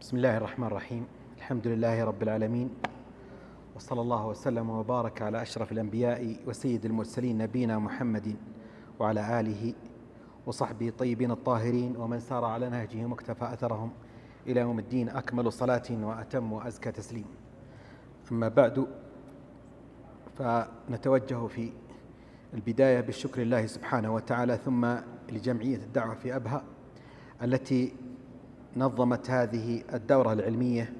بسم الله الرحمن الرحيم. الحمد لله رب العالمين، وصلى الله وسلم وبارك على أشرف الأنبياء وسيد المرسلين نبينا محمد وعلى آله وصحبه الطيبين الطاهرين ومن سار على نهجهم واقتفى أثرهم إلى يوم الدين. أكمل صلاة وأتم وأزكى تسليم. أما بعد، فنتوجه في البداية بالشكر لله سبحانه وتعالى، ثم لجمعية الدعوة في أبها التي نظمت هذه الدورة العلمية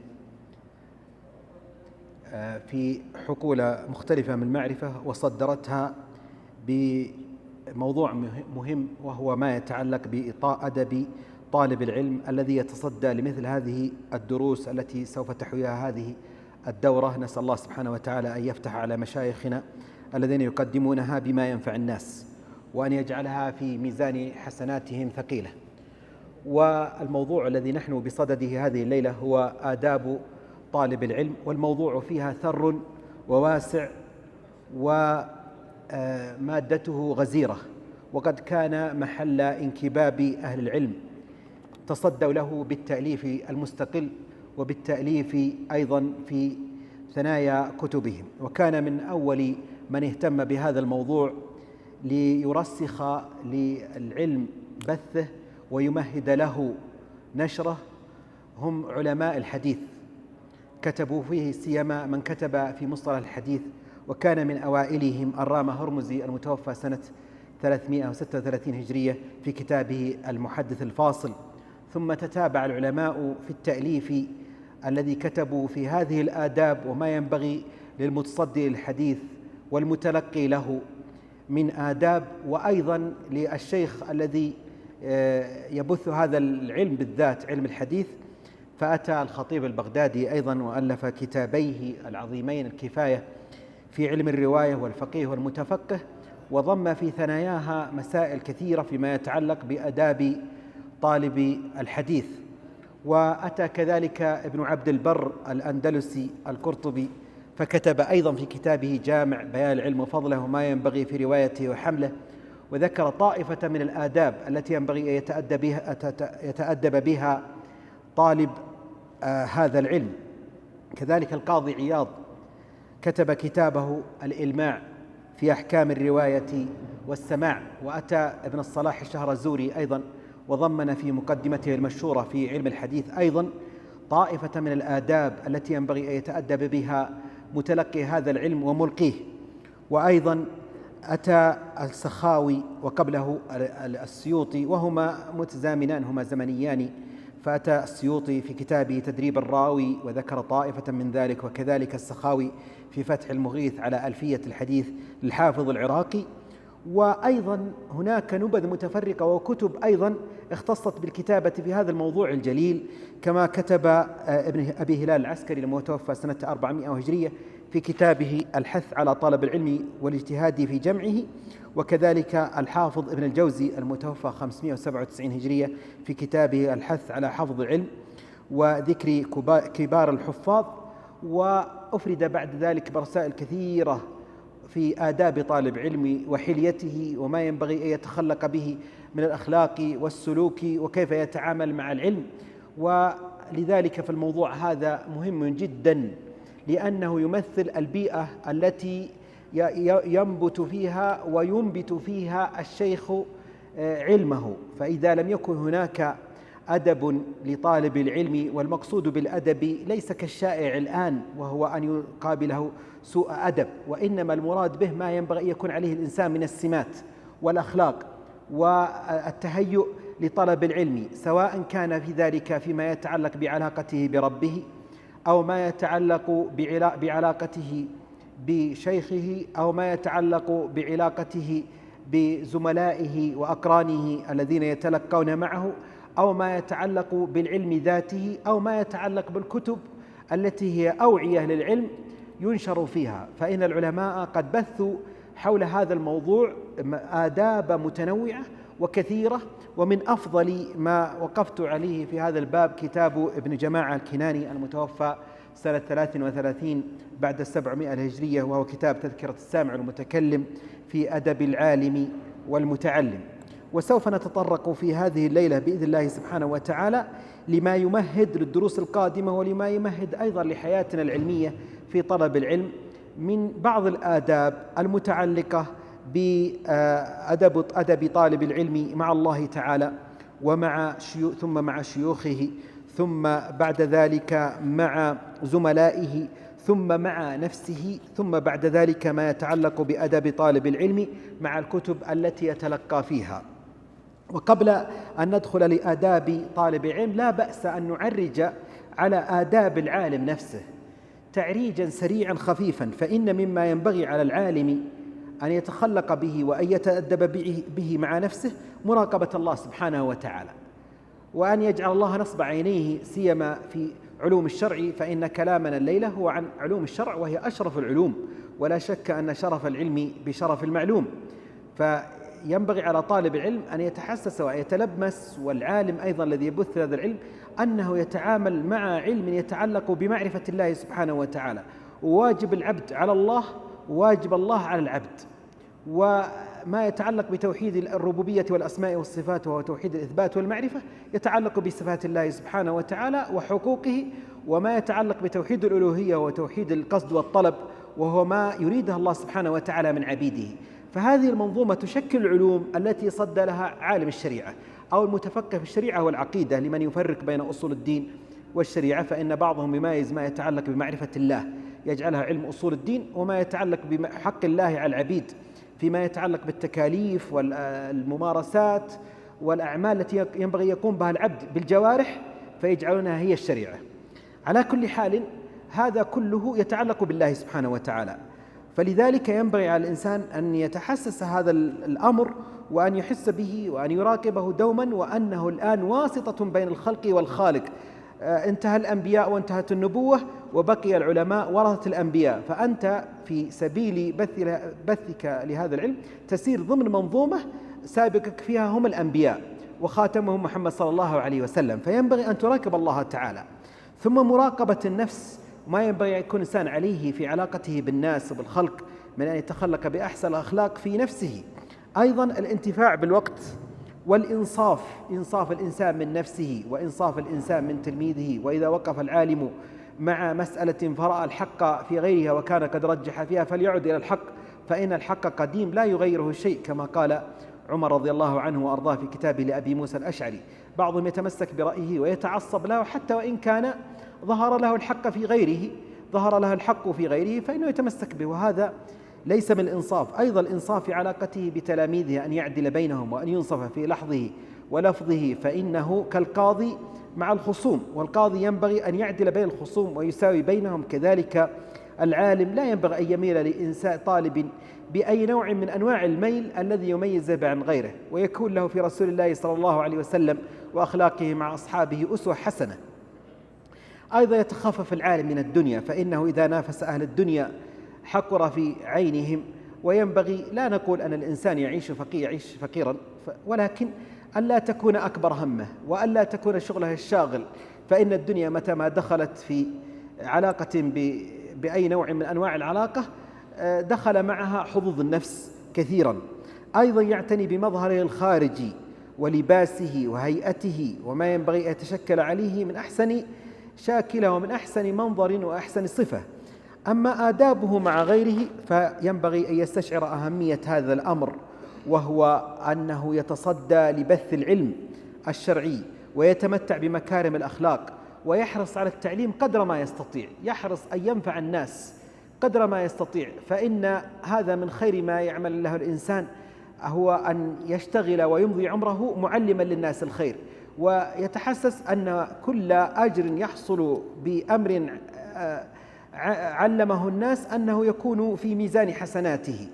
في حقول مختلفة من المعرفة، وصدرتها بموضوع مهم، وهو ما يتعلق بإطاء أدب طالب العلم الذي يتصدى لمثل هذه الدروس التي سوف تحويها هذه الدورة. نسأل الله سبحانه وتعالى أن يفتح على مشايخنا الذين يقدمونها بما ينفع الناس، وأن يجعلها في ميزان حسناتهم ثقيلة. والموضوع الذي نحن بصدده هذه الليلة هو آداب طالب العلم، والموضوع فيها ثر وواسع ومادته غزيرة، وقد كان محل انكباب أهل العلم تصدوا له بالتأليف المستقل وبالتأليف أيضا في ثنايا كتبهم، وكان من أول من اهتم بهذا الموضوع ليرسخ للعلم بثه ويمهد له نشره هم علماء الحديث. كتبوا فيه سيما من كتب في مصطلح الحديث، وكان من أوائلهم الرام هرمزي المتوفى سنة 336 هجرية في كتابه المحدث الفاصل. ثم تتابع العلماء في التأليف الذي كتبوا في هذه الآداب وما ينبغي للمتصدي للحديث والمتلقي له من آداب، وأيضا للشيخ الذي يبث هذا العلم بالذات علم الحديث. فأتى الخطيب البغدادي أيضا وألف كتابيه العظيمين الكفاية في علم الرواية والفقيه والمتفقه، وضم في ثناياها مسائل كثيرة فيما يتعلق بآداب طالب الحديث. وأتى كذلك ابن عبد البر الأندلسي القرطبي فكتب أيضا في كتابه جامع بيان العلم وفضله وما ينبغي في روايته وحمله، وذكر طائفة من الآداب التي ينبغي أن يتأدب بها طالب هذا العلم. كذلك القاضي عياض كتب كتابه الإلماع في أحكام الرواية والسماع. وأتى ابن الصلاح الشهرزوري أيضا وضمن في مقدمته المشهورة في علم الحديث أيضا طائفة من الآداب التي ينبغي أن يتأدب بها متلقي هذا العلم وملقيه. وأيضا أتى السخاوي وقبله السيوطي، وهما متزامنان، هما زمنيان. فأتى السيوطي في كتابه تدريب الراوي وذكر طائفة من ذلك، وكذلك السخاوي في فتح المغيث على ألفية الحديث للحافظ العراقي. وأيضا هناك نبذ متفرقة وكتب أيضا اختصت بالكتابة في هذا الموضوع الجليل، كما كتب ابن أبي هلال العسكري المتوفى سنة 400 هجرية في كتابه الحث على طلب العلم والاجتهاد في جمعه، وكذلك الحافظ ابن الجوزي المتوفى 597 هجرية في كتابه الحث على حفظ العلم وذكر كبار الحفاظ. وأفرد بعد ذلك برسائل كثيرة في آداب طالب علم وحليته وما ينبغي أن يتخلق به من الأخلاق والسلوك وكيف يتعامل مع العلم. ولذلك فالموضوع هذا مهم جدا، لأنه يمثل البيئة التي ينبت فيها وينبت فيها الشيخ علمه. فإذا لم يكن هناك أدب لطالب العلم، والمقصود بالأدب ليس كالشائع الآن وهو أن يقابله سوء أدب، وإنما المراد به ما ينبغي أن يكون عليه الإنسان من السمات والأخلاق والتهيؤ لطلب العلم، سواء كان في ذلك فيما يتعلق بعلاقته بربه، أو ما يتعلق بعلاقته بشيخه، أو ما يتعلق بعلاقته بزملائه وأقرانه الذين يتلقون معه، أو ما يتعلق بالعلم ذاته، أو ما يتعلق بالكتب التي هي أوعية للعلم ينشر فيها. فإن العلماء قد بثوا حول هذا الموضوع آداب متنوعة وكثيرة، ومن أفضل ما وقفت عليه في هذا الباب كتاب ابن جماعة الكناني المتوفى سنة 33 بعد 700 الهجرية، وهو كتاب تذكرة السامع والمتكلم في أدب العالم والمتعلم. وسوف نتطرق في هذه الليلة بإذن الله سبحانه وتعالى لما يمهد للدروس القادمة ولما يمهد أيضا لحياتنا العلمية في طلب العلم من بعض الآداب المتعلقة بأدب طالب العلم مع الله تعالى ثم مع شيوخه، ثم بعد ذلك مع زملائه، ثم مع نفسه، ثم بعد ذلك ما يتعلق بأدب طالب العلم مع الكتب التي يتلقى فيها. وقبل أن ندخل لآداب طالب العلم لا بأس أن نعرج على آداب العالم نفسه تعريجا سريعا خفيفا، فإن مما ينبغي على العالم أن يتخلق به وأن يتأدب به مع نفسه مراقبة الله سبحانه وتعالى، وأن يجعل الله نصب عينيه سيما في علوم الشرع، فإن كلامنا الليلة هو عن علوم الشرع وهي أشرف العلوم، ولا شك أن شرف العلم بشرف المعلوم. فينبغي على طالب العلم أن يتحسس ويتلمس، والعالم أيضا الذي يبث هذا العلم أنه يتعامل مع علم يتعلق بمعرفة الله سبحانه وتعالى، وواجب العبد على الله وواجب الله على العبد، وما يتعلق بتوحيد الربوبية والأسماء والصفات وهو توحيد الإثبات والمعرفة يتعلق بصفات الله سبحانه وتعالى وحقوقه، وما يتعلق بتوحيد الألوهية وتوحيد القصد والطلب وهو ما يريده الله سبحانه وتعالى من عبيده. فهذه المنظومة تشكل العلوم التي صد لها عالم الشريعة أو المتفقه في الشريعة والعقيدة لمن يفرق بين أصول الدين والشريعة، فإن بعضهم يميز ما يتعلق بمعرفة الله يجعلها علم أصول الدين، وما يتعلق بحق الله على العبيد فيما يتعلق بالتكاليف والممارسات والأعمال التي ينبغي يقوم بها العبد بالجوارح فيجعلونها هي الشريعة. على كل حال هذا كله يتعلق بالله سبحانه وتعالى، فلذلك ينبغي على الإنسان أن يتحسس هذا الأمر وأن يحس به وأن يراقبه دوما، وأنه الآن واسطة بين الخلق والخالق. انتهى الأنبياء وانتهت النبوة وبقي العلماء ورثة الأنبياء، فأنت في سبيل بثك لهذا العلم تسير ضمن منظومة سابقك فيها هم الأنبياء وخاتمهم محمد صلى الله عليه وسلم، فينبغي أن تراقب الله تعالى. ثم مراقبة النفس، ما ينبغي يكون الإنسان عليه في علاقته بالناس وبالخلق من أن يتخلق بأحسن الأخلاق في نفسه. أيضا الانتفاع بالوقت والإنصاف، إنصاف الإنسان من نفسه وإنصاف الإنسان من تلميذه. وإذا وقف العالم مع مسألة فرأى الحق في غيرها وكان قد رجح فيها فليعد إلى الحق، فإن الحق قديم لا يغيره شيء، كما قال عمر رضي الله عنه وأرضاه في كتابه لأبي موسى الأشعري. بعضهم يتمسك برأيه ويتعصب له حتى وإن كان ظهر له الحق في غيره فإنه يتمسك به، وهذا ليس من الإنصاف. أيضا الإنصاف في علاقته بتلاميذه، أن يعدل بينهم وأن ينصف في لحظه ولفظه، فإنه كالقاضي مع الخصوم، والقاضي ينبغي أن يعدل بين الخصوم ويساوي بينهم. كذلك العالم لا ينبغي أن يميل لإنسان طالب بأي نوع من أنواع الميل الذي يميزه عن غيره، ويكون له في رسول الله صلى الله عليه وسلم وأخلاقه مع أصحابه أسوة حسنة. أيضا يتخفف العالم من الدنيا، فإنه إذا نافس أهل الدنيا حقر في عينهم. وينبغي، لا نقول أن الإنسان يعيش فقيرا، ولكن ألا تكون أكبر همه وألا تكون شغله الشاغل، فإن الدنيا متى ما دخلت في علاقة بأي نوع من أنواع العلاقة دخل معها حظوظ النفس كثيرا. أيضا يعتني بمظهره الخارجي ولباسه وهيئته وما ينبغي أن يتشكل عليه من أحسن شاكلة ومن أحسن منظر وأحسن صفة. أما آدابه مع غيره فينبغي أن يستشعر أهمية هذا الأمر، وهو أنه يتصدى لبث العلم الشرعي ويتمتع بمكارم الأخلاق، ويحرص على التعليم قدر ما يستطيع، يحرص أن ينفع الناس قدر ما يستطيع، فإن هذا من خير ما يعمل له الإنسان هو أن يشتغل ويمضي عمره معلما للناس الخير، ويتحسس أن كل أجر يحصل بأمر علمه الناس أنه يكون في ميزان حسناته،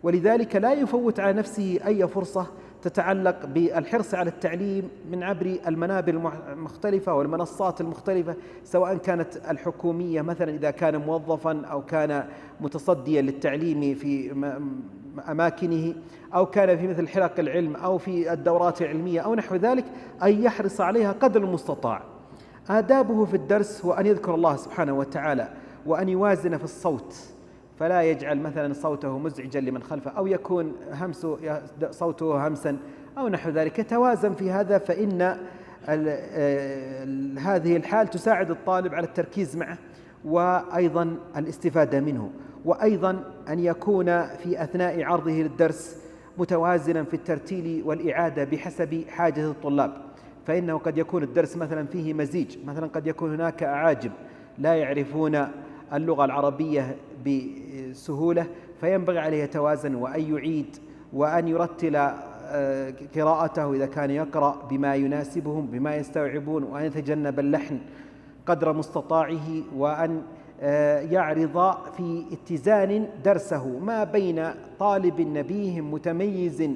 ولذلك لا يفوت على نفسه أي فرصة تتعلق بالحرص على التعليم من عبر المنابر المختلفة والمنصات المختلفة، سواء كانت الحكومية مثلا إذا كان موظفا أو كان متصديا للتعليم في أماكنه، أو كان في مثل حلق العلم أو في الدورات العلمية أو نحو ذلك، أن يحرص عليها قدر المستطاع. آدابه في الدرس هو أن يذكر الله سبحانه وتعالى، وأن يوازن في الصوت، فلا يجعل مثلا صوته مزعجا لمن خلفه، أو يكون صوته همسا أو نحو ذلك، يتوازن في هذا، فإن هذه الحال تساعد الطالب على التركيز معه وأيضا الاستفادة منه. وأيضا أن يكون في أثناء عرضه للدرس متوازنا في الترتيل والإعادة بحسب حاجة الطلاب، فإنه قد يكون الدرس مثلا فيه مزيج، مثلا قد يكون هناك أعاجم لا يعرفون اللغة العربية بسهولة، فينبغي عليه يتوازن وأن يعيد وأن يرتل قراءته إذا كان يقرأ بما يناسبهم بما يستوعبون، وأن يتجنب اللحن قدر مستطاعه، وأن يعرض في اتزان درسه ما بين طالب نبيه متميز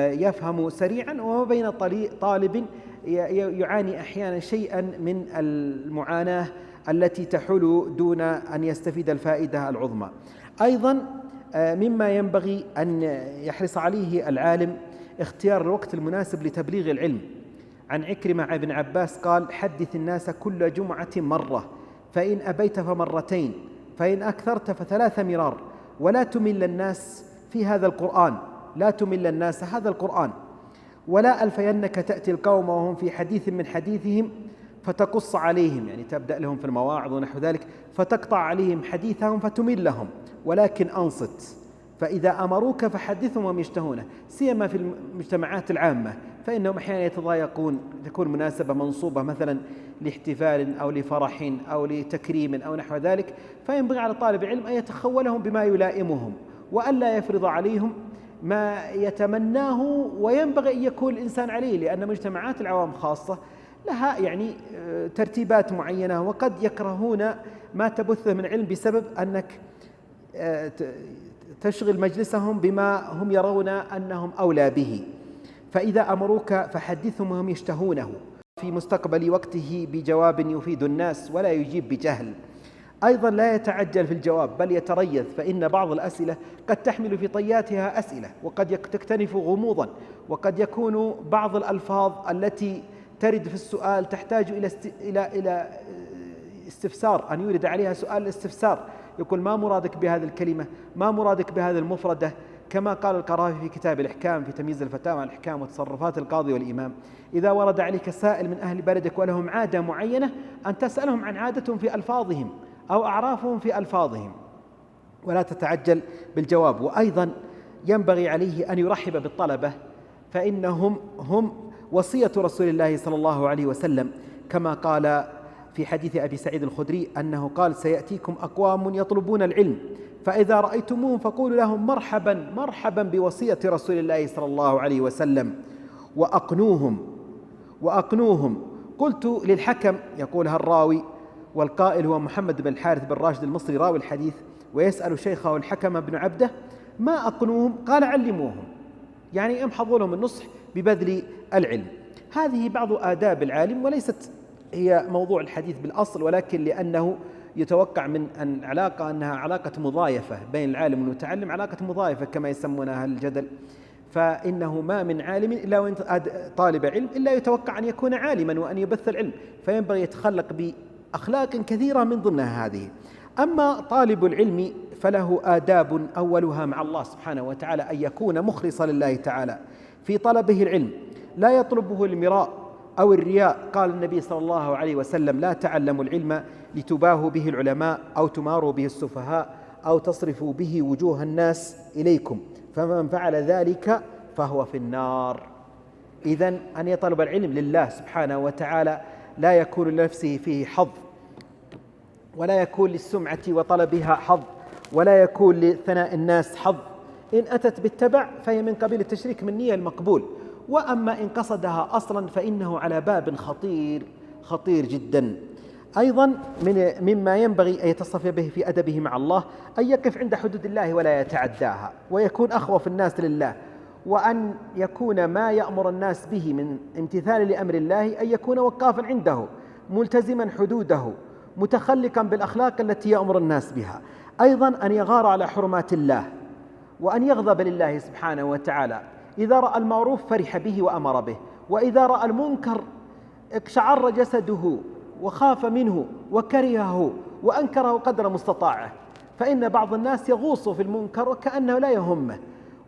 يفهم سريعا، وما بين طالب يعاني أحيانا شيئا من المعاناة التي تحل دون أن يستفيد الفائدة العظمى. أيضا مما ينبغي أن يحرص عليه العالم اختيار الوقت المناسب لتبليغ العلم. عن عكرمة عن ابن عباس قال: حدث الناس كل جمعة مرة، فإن أبيت فمرتين، فإن أكثرت فثلاث مرار، ولا تمل الناس في هذا القرآن، لا تمل الناس هذا القرآن، ولا ألفينك تأتي القوم وهم في حديث من حديثهم فتقص عليهم، يعني تبدأ لهم في المواعظ ونحو ذلك، فتقطع عليهم حديثهم فتملهم، ولكن أنصت، فإذا أمروك فحدثهم وهم يشتهونه، سيما في المجتمعات العامة، فإنهم أحيانا يتضايقون، تكون مناسبة منصوبة مثلا لاحتفال أو لفرح أو لتكريم أو نحو ذلك، فينبغي على طالب العلم أن يتخولهم بما يلائمهم، وألا يفرض عليهم ما يتمناه وينبغي أن يكون الإنسان عليه، لأن مجتمعات العوام خاصة لها يعني ترتيبات معينة، وقد يكرهون ما تبثه من علم بسبب أنك تشغل مجلسهم بما هم يرون أنهم أولى به. فإذا أمروك فحدثهم وهم يشتهونه في مستقبل وقته بجواب يفيد الناس ولا يجيب بجهل. أيضا لا يتعجل في الجواب بل يتريث، فإن بعض الأسئلة قد تحمل في طياتها أسئلة، وقد تكتنف غموضا، وقد يكون بعض الألفاظ التي ترد في السؤال تحتاج إلى استفسار، أن يورد عليها سؤال الاستفسار، يقول: ما مرادك بهذه الكلمة؟ ما مرادك بهذه المفردة؟ كما قال القرافي في كتاب الإحكام في تمييز الفتاوى عن الإحكام وتصرفات القاضي والإمام: إذا ورد عليك سائل من أهل بلدك ولهم عادة معينة أن تسألهم عن عادتهم في ألفاظهم أو أعرافهم في ألفاظهم، ولا تتعجل بالجواب. وأيضا ينبغي عليه أن يرحب بالطلبة، فإنهم هم وصية رسول الله صلى الله عليه وسلم، كما قال في حديث أبي سعيد الخدري أنه قال: سيأتيكم أقوام يطلبون العلم، فإذا رأيتموهم فقولوا لهم مرحبا مرحبا بوصية رسول الله صلى الله عليه وسلم، وأقنوهم. قلت للحكم، يقولها الراوي والقائل هو محمد بن الحارث بن راشد المصري راوي الحديث، ويسأل شيخه الحكم بن عبده: ما أقنوهم؟ قال: علموهم، يعني امحضوا لهم النصح ببذل العلم. هذه بعض آداب العالم، وليست هي موضوع الحديث بالأصل، ولكن لأنه يتوقع من أن العلاقة أنها علاقة مضايفة بين العالم والمتعلم، علاقة مضايفة كما يسمونها الجدل، فإنه ما من عالم إلا وإن طالب علم إلا يتوقع أن يكون عالما وأن يبث العلم، فينبغي يتخلق بأخلاق كثيرة من ضمنها هذه. أما طالب العلم فله آداب، أولها مع الله سبحانه وتعالى أن يكون مخلصا لله تعالى في طلبه العلم، لا يطلبه المراء أو الرياء. قال النبي صلى الله عليه وسلم: لا تعلموا العلم لتباهوا به العلماء أو تماروا به السفهاء أو تصرفوا به وجوه الناس إليكم، فمن فعل ذلك فهو في النار. إذن أن يطلب العلم لله سبحانه وتعالى، لا يكون لنفسه فيه حظ، ولا يكون للسمعة وطلبها حظ، ولا يكون لثناء الناس حظ. إن أتت بالتبع فهي من قبيل التشريك من نية المقبول، وأما إن قصدها أصلا فإنه على باب خطير جدا. أيضا مما ينبغي أن يتصف به في أدبه مع الله أن يقف عند حدود الله ولا يتعداها، ويكون أخوف الناس لله، وأن يكون ما يأمر الناس به من امتثال لأمر الله أن يكون وقافا عنده ملتزما حدوده متخلقا بالأخلاق التي يأمر الناس بها. أيضا أن يغار على حرمات الله، وأن يغضب لله سبحانه وتعالى. إذا رأى المعروف فرح به وأمر به، وإذا رأى المنكر اقشعر جسده وخاف منه وكرهه وأنكره قدر مستطاعه. فإن بعض الناس يغوص في المنكر وكأنه لا يهمه،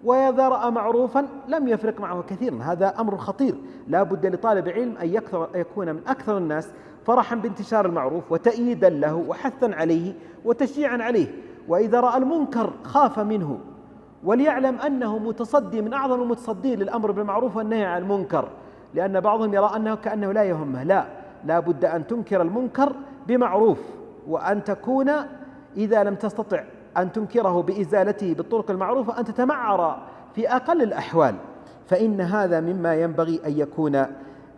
وإذا رأى معروفا لم يفرق معه كثيرا. هذا أمر خطير، لا بد لطالب العلم أن يكون من أكثر الناس فرحا بانتشار المعروف وتأييدا له وحثا عليه وتشجيعا عليه. وإذا رأى المنكر خاف منه، وليعلم أنه متصدي من أعظم المتصدين للأمر بالمعروف والنهي عن المنكر، لأن بعضهم يرى أنه كأنه لا يهمه. لا بد أن تنكر المنكر بمعروف، وأن تكون إذا لم تستطع أن تنكره بإزالته بالطرق المعروفة أن تتمعر في أقل الأحوال، فإن هذا مما ينبغي أن يكون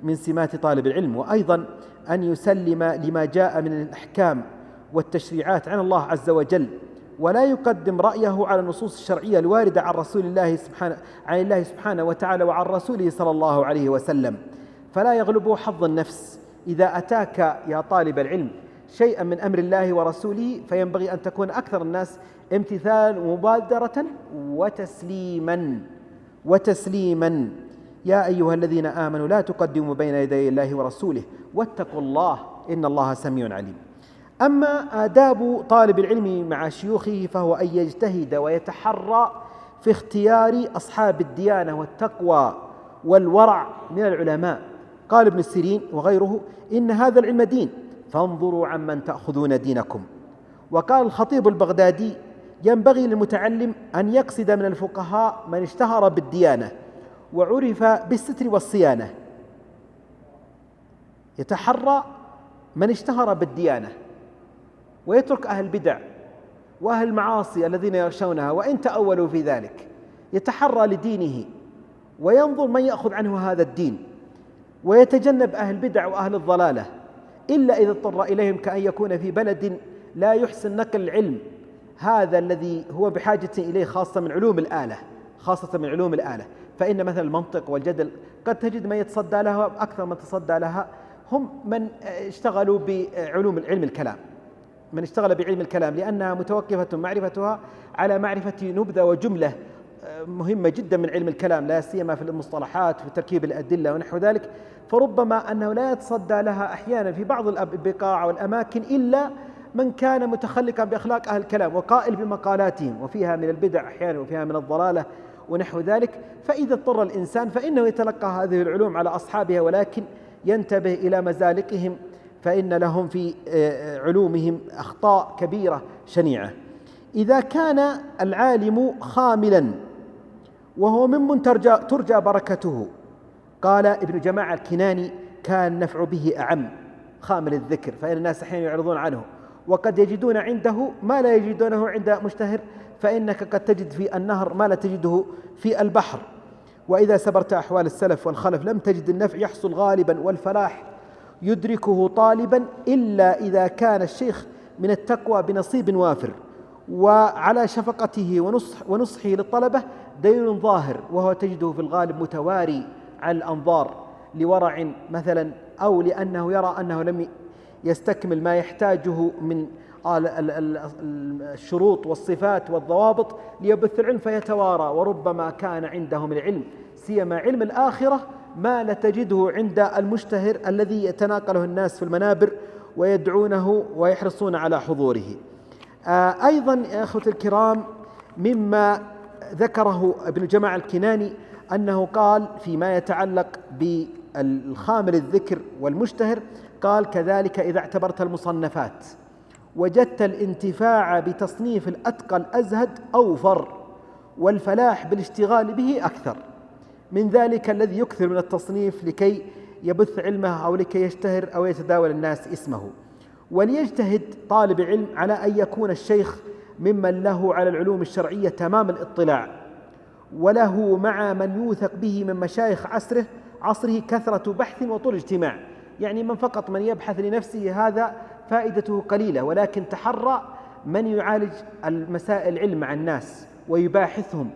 من سمات طالب العلم. وأيضا أن يسلم لما جاء من الأحكام والتشريعات عن الله عز وجل، ولا يقدم رأيه على النصوص الشرعية الواردة عن الله سبحانه وتعالى وعن رسوله صلى الله عليه وسلم، فلا يغلبه حظ النفس. إذا أتاك يا طالب العلم شيئا من أمر الله ورسوله فينبغي أن تكون أكثر الناس امتثالا ومبادرة وتسليما. يا أيها الذين آمنوا لا تقدموا بين يدي الله ورسوله واتقوا الله إن الله سميع عليم. أما آداب طالب العلم مع شيوخه فهو أن يجتهد ويتحرى في اختيار أصحاب الديانة والتقوى والورع من العلماء. قال ابن السيرين وغيره: إن هذا العلم دين فانظروا عمن تأخذون دينكم. وقال الخطيب البغدادي: ينبغي للمتعلم أن يقصد من الفقهاء من اشتهر بالديانة وعرف بالستر والصيانة. يتحرى من اشتهر بالديانة ويترك أهل البدع وأهل المعاصي الذين يغشونها وإن تأولوا في ذلك. يتحرى لدينه وينظر من يأخذ عنه هذا الدين، ويتجنب أهل البدع وأهل الضلالة إلا إذا اضطر إليهم، كأن يكون في بلد لا يحسن نقل العلم هذا الذي هو بحاجة إليه، خاصة من علوم الآلة. فإن مثلا المنطق والجدل قد تجد من يتصدى لها، أكثر من تصدى لها هم من اشتغلوا بعلم الكلام، من اشتغل بعلم الكلام، لأنها متوقفة معرفتها على معرفة نبذة وجملة مهمة جدا من علم الكلام، لا سيما في المصطلحات في تركيب الأدلة ونحو ذلك. فربما أنه لا يتصدى لها أحيانا في بعض البقاع والأماكن إلا من كان متخلقا بأخلاق أهل الكلام وقائل بمقالاتهم، وفيها من البدع أحيانا وفيها من الضلالة ونحو ذلك. فإذا اضطر الإنسان فإنه يتلقى هذه العلوم على أصحابها، ولكن ينتبه إلى مزالقهم، فإن لهم في علومهم أخطاء كبيرة شنيعة. إذا كان العالم خاملا وهو ممن ترجى بركته، قال ابن جماعة الكناني: كان النفع به أعم. خامل الذكر، فإن الناس أحيانا يعرضون عنه وقد يجدون عنده ما لا يجدونه عند مشتهر، فإنك قد تجد في النهر ما لا تجده في البحر. وإذا سبرت أحوال السلف والخلف لم تجد النفع يحصل غالبا والفلاح يدركه طالبا إلا إذا كان الشيخ من التقوى بنصيب وافر، وعلى شفقته ونصحه للطلبة دين ظاهر، وهو تجده في الغالب متواري على الأنظار لورع مثلا، أو لأنه يرى أنه لم يستكمل ما يحتاجه من الشروط والصفات والضوابط ليبث العلم فيتوارى. وربما كان عنده من العلم سيما علم الآخرة ما لا تجده عند المشتهر الذي يتناقله الناس في المنابر ويدعونه ويحرصون على حضوره. أيضا يا أخوة الكرام، مما ذكره ابن جماعة الكناني أنه قال فيما يتعلق بالخامل الذكر والمشتهر، قال: كذلك إذا اعتبرت المصنفات وجدت الانتفاع بتصنيف الأتقى الأزهد أوفر، والفلاح بالاشتغال به أكثر من ذلك الذي يكثر من التصنيف لكي يبث علمه أو لكي يشتهر أو يتداول الناس اسمه. وليجتهد طالب العلم على أن يكون الشيخ ممن له على العلوم الشرعية تمام الاطلاع، وله مع من يوثق به من مشايخ عصره كثرة بحث وطول اجتماع. يعني من فقط من يبحث لنفسه هذا فائدته قليلة، ولكن تحرى من يعالج المسائل العلم مع الناس ويباحثهم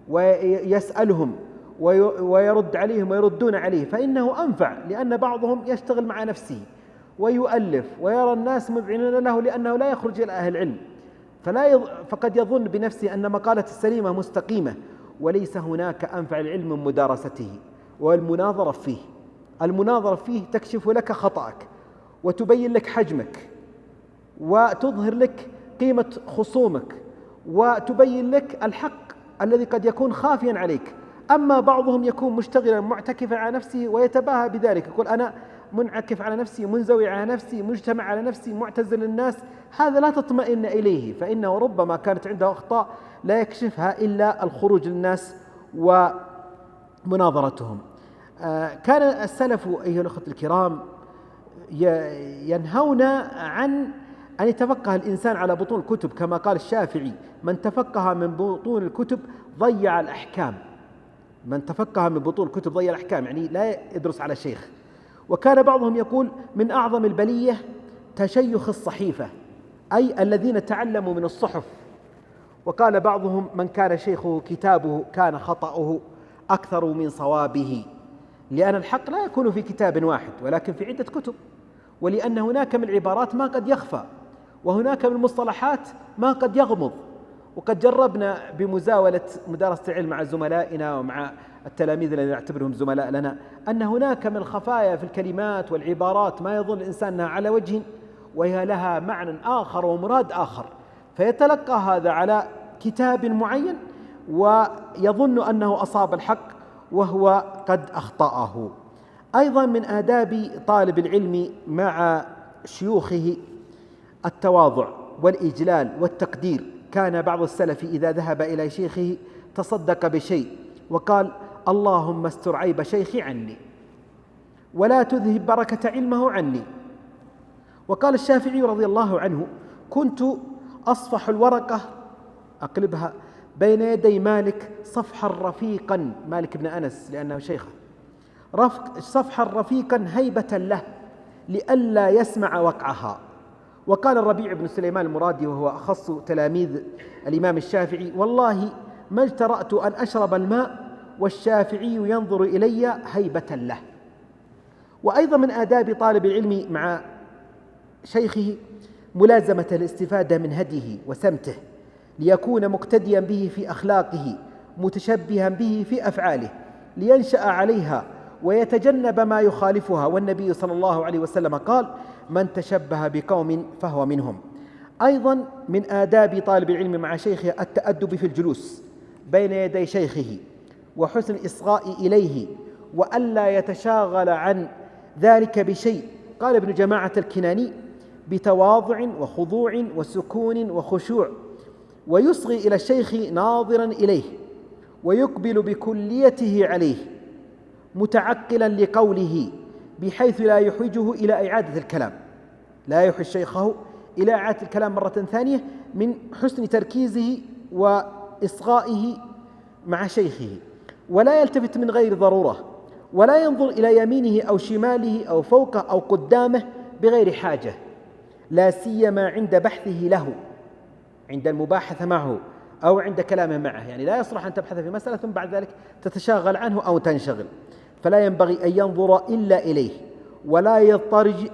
ويسألهم ويرد عليهم ويردون عليه، فإنه أنفع، لأن بعضهم يشتغل مع نفسه ويؤلف ويرى الناس مذعنون له لأنه لا يخرج إلى أهل العلم، فقد يظن بنفسه أن مقالة السليمة مستقيمة، وليس هناك أنفع العلم من مدارسته والمناظرة فيه. المناظرة فيه تكشف لك خطأك وتبين لك حجمك وتظهر لك قيمة خصومك وتبين لك الحق الذي قد يكون خافيا عليك. أما بعضهم يكون مشتغلا معتكفا على نفسه ويتباهى بذلك، يقول أنا منعكف على نفسي، منزوي على نفسي، مجتمع على نفسي، معتزل الناس. هذا لا تطمئن إليه، فإنه ربما كانت عنده أخطاء لا يكشفها إلا الخروج للناس ومناظرتهم. كان السلف أيها الأخوة الكرام ينهون عن أن يتفقه الإنسان على بطون الكتب، كما قال الشافعي: من تفقه من بطون الكتب ضيع الأحكام. من تفقه من بطون الكتب ضيع الأحكام، يعني لا يدرس على شيخ. وكان بعضهم يقول: من أعظم البلية تشيخ الصحيفة، أي الذين تعلموا من الصحف. وقال بعضهم: من كان شيخه كتابه كان خطأه أكثر من صوابه، لأن الحق لا يكون في كتاب واحد ولكن في عدة كتب، ولأن هناك من العبارات ما قد يخفى، وهناك من المصطلحات ما قد يغمض. وقد جربنا بمزاولة مدارسة العلم مع زملائنا ومع التلاميذ الذين نعتبرهم زملاء لنا أن هناك من الخفايا في الكلمات والعبارات ما يظن الإنسان أنها على وجه وهي لها معنى آخر ومراد آخر، فيتلقى هذا على كتاب معين ويظن أنه أصاب الحق وهو قد أخطأه. أيضا من آداب طالب العلم مع شيوخه التواضع والإجلال والتقدير. كان بعض السلف إذا ذهب إلى شيخه تصدق بشيء وقال: اللهم استر عيب شيخي عني ولا تذهب بركة علمه عني. وقال الشافعي رضي الله عنه: كنت أصفح الورقة، أقلبها بين يدي مالك صفحا رفيقا، مالك بن أنس لأنه شيخه، صفحا رفيقا هيبة له لئلا يسمع وقعها. وقال الربيع بن سليمان المرادي وهو أخص تلاميذ الإمام الشافعي: والله ما اجترأت أن أشرب الماء والشافعي ينظر إلي هيبة له. وأيضا من آداب طالب العلم مع شيخه ملازمة الاستفادة من هديه وسمته، ليكون مقتديا به في أخلاقه متشبها به في أفعاله لينشأ عليها ويتجنب ما يخالفها. والنبي صلى الله عليه وسلم قال: من تشبه بقوم فهو منهم. أيضا من آداب طالب العلم مع شيخه التأدب في الجلوس بين يدي شيخه وحسن الإصغاء إليه وألا يتشاغل عن ذلك بشيء. قال ابن جماعة الكناني: بتواضع وخضوع وسكون وخشوع، ويصغي إلى الشيخ ناظرا إليه ويقبل بكليته عليه متعقلا لقوله بحيث لا يحوجه إلى إعادة الكلام، لا يحوج شيخه إلى إعادة الكلام مرة ثانية من حسن تركيزه وإصغائه مع شيخه. ولا يلتفت من غير ضرورة، ولا ينظر إلى يمينه أو شماله أو فوقه أو قدامه بغير حاجة، لا سيما عند بحثه له، عند المباحثة معه أو عند كلامه معه. يعني لا يصلح أن تبحث في مسألة ثم بعد ذلك تتشاغل عنه أو تنشغل، فلا ينبغي أن ينظر إلا إليه،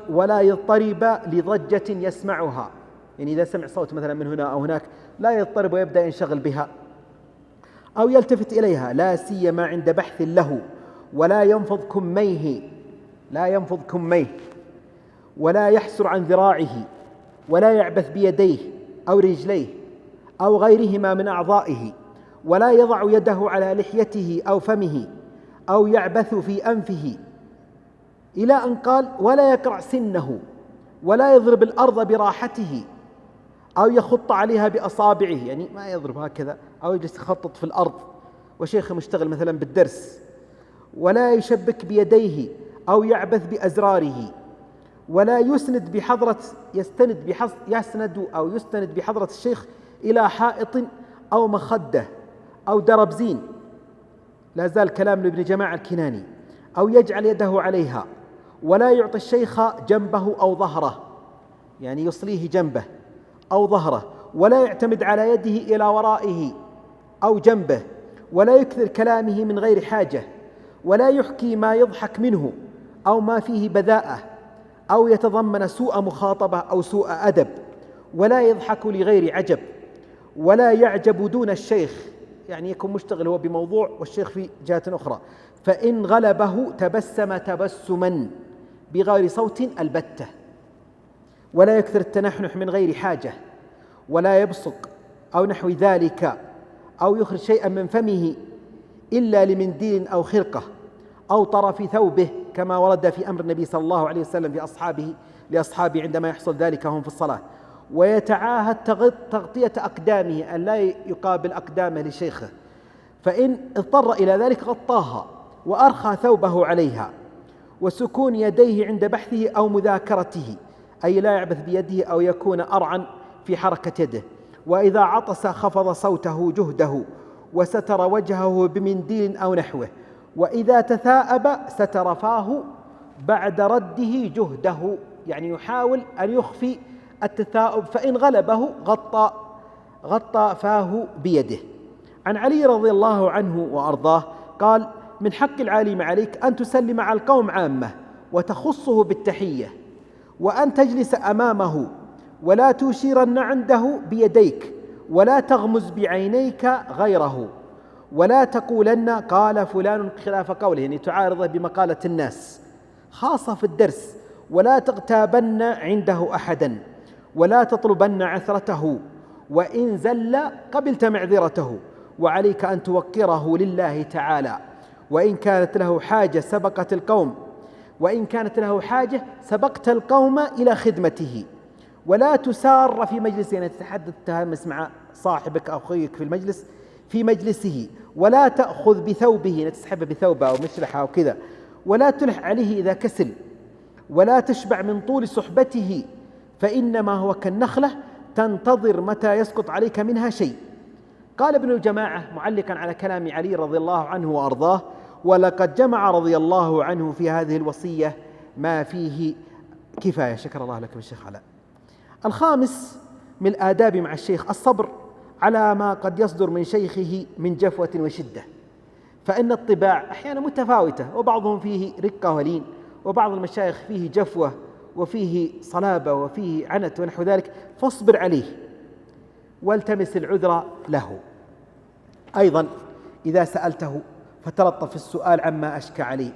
ولا يضطرب لضجة يسمعها. يعني إذا سمع صوت مثلا من هنا أو هناك لا يضطرب ويبدأ ينشغل بها أو يلتفت إليها، لا سيما عند بحث له. ولا ينفض كميه، لا ينفض كميه، ولا يحسر عن ذراعه، ولا يعبث بيديه أو رجليه أو غيرهما من أعضائه، ولا يضع يده على لحيته أو فمه أو يعبث في أنفه، إلى أن قال: ولا يقرع سنه، ولا يضرب الأرض براحته أو يخط عليها بأصابعه، يعني ما يضرب هكذا أو يجلس يخطط في الأرض وشيخ مشتغل مثلا بالدرس. ولا يشبك بيديه أو يعبث بأزراره، ولا يسند بحضرة الشيخ إلى حائط أو مخدة أو دربزين، لا زال كلام لابن جماعة الكناني، أو يجعل يده عليها. ولا يعطي الشيخ جنبه أو ظهره، يعني يصليه جنبه أو ظهره. ولا يعتمد على يده إلى ورائه أو جنبه. ولا يكثر كلامه من غير حاجة. ولا يحكي ما يضحك منه أو ما فيه بذاءة أو يتضمن سوء مخاطبة أو سوء أدب. ولا يضحك لغير عجب. ولا يعجب دون الشيخ، يعني يكون مشتغل هو بموضوع والشيخ في جهة أخرى، فإن غلبه تبسم تبسما بغير صوت البتة. ولا يكثر التنحنح من غير حاجة. ولا يبصق أو نحو ذلك، أو يخرج شيئا من فمه إلا لمنديل أو خرقة أو طرف ثوبه، كما ورد في أمر النبي صلى الله عليه وسلم لأصحابه عندما يحصل ذلك هم في الصلاة. ويتعاهد تغطية أقدامه، أن لا يقابل أقدامه لشيخه، فإن اضطر إلى ذلك غطاها وأرخى ثوبه عليها. وسكون يديه عند بحثه أو مذاكرته، أي لا يعبث بيده أو يكون أرعا في حركة يده. وإذا عطس خفض صوته جهده وستر وجهه بمنديل أو نحوه. وإذا تثاءب ستر فاه بعد رده جهده، يعني يحاول أن يخفي التثاؤب، فإن غلبه غطى فاه بيده. عن علي رضي الله عنه وأرضاه قال: من حق العالم عليك أن تسلم على القوم عامة وتخصه بالتحية، وأن تجلس أمامه ولا تشيرن عنده بيديك، ولا تغمز بعينيك غيره، ولا تقولن قال فلان خلاف قوله، يعني تعارضه بمقالة الناس خاصة في الدرس. ولا تغتابن عنده أحدا، ولا تطلبن عثرته، وإن زل قبلت معذرته. وعليك أن توقره لله تعالى، وإن كانت له حاجة سبقت القوم إلى خدمته. ولا تسار في مجلس، يعني تتحدث تهمس مع صاحبك أو أخيك في المجلس في مجلسه. ولا تأخذ بثوبه، يعني تسحبه بثوبه أو مشلحه أو كذا. ولا تلح عليه إذا كسل. ولا تشبع من طول صحبته، فإنما هو كالنخلة تنتظر متى يسقط عليك منها شيء. قال ابن الجماعة معلقا على كلام علي رضي الله عنه وأرضاه: ولقد جمع رضي الله عنه في هذه الوصية ما فيه كفاية. شكر الله لكم الشيخ علاء. الخامس من الآداب مع الشيخ الصبر على ما قد يصدر من شيخه من جفوة وشدة، فإن الطباع أحيانا متفاوتة، وبعضهم فيه رقة ولين، وبعض المشايخ فيه جفوة وفيه صلابة وفيه عنت ونحو ذلك، فاصبر عليه والتمس العذر له. أيضا إذا سألته فتلطف في السؤال عما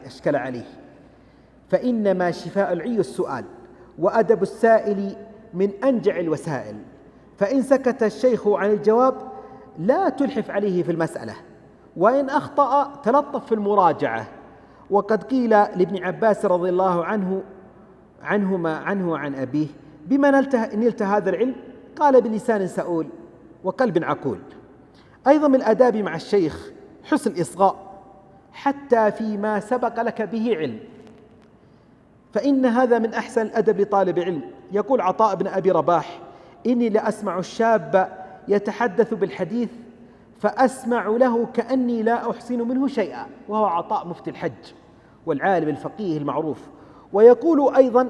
أشكل عليه، فإنما شفاء العي السؤال، وأدب السائل من أنجع الوسائل. فإن سكت الشيخ عن الجواب لا تلحف عليه في المسألة، وإن أخطأ تلطف في المراجعة. وقد قيل لابن عباس رضي الله عنه وعن أبيه: بما نلت هذا العلم؟ قال: بلسان سؤول وقلب عقول. أيضا من الآداب مع الشيخ حسن الإصغاء حتى فيما سبق لك به علم، فإن هذا من أحسن الأدب لطالب علم. يقول عطاء بن أبي رباح: إني لأسمع الشاب يتحدث بالحديث فأسمع له كأني لا أحسن منه شيئا، وهو عطاء مفتي الحج والعالم الفقيه المعروف. ويقول أيضا: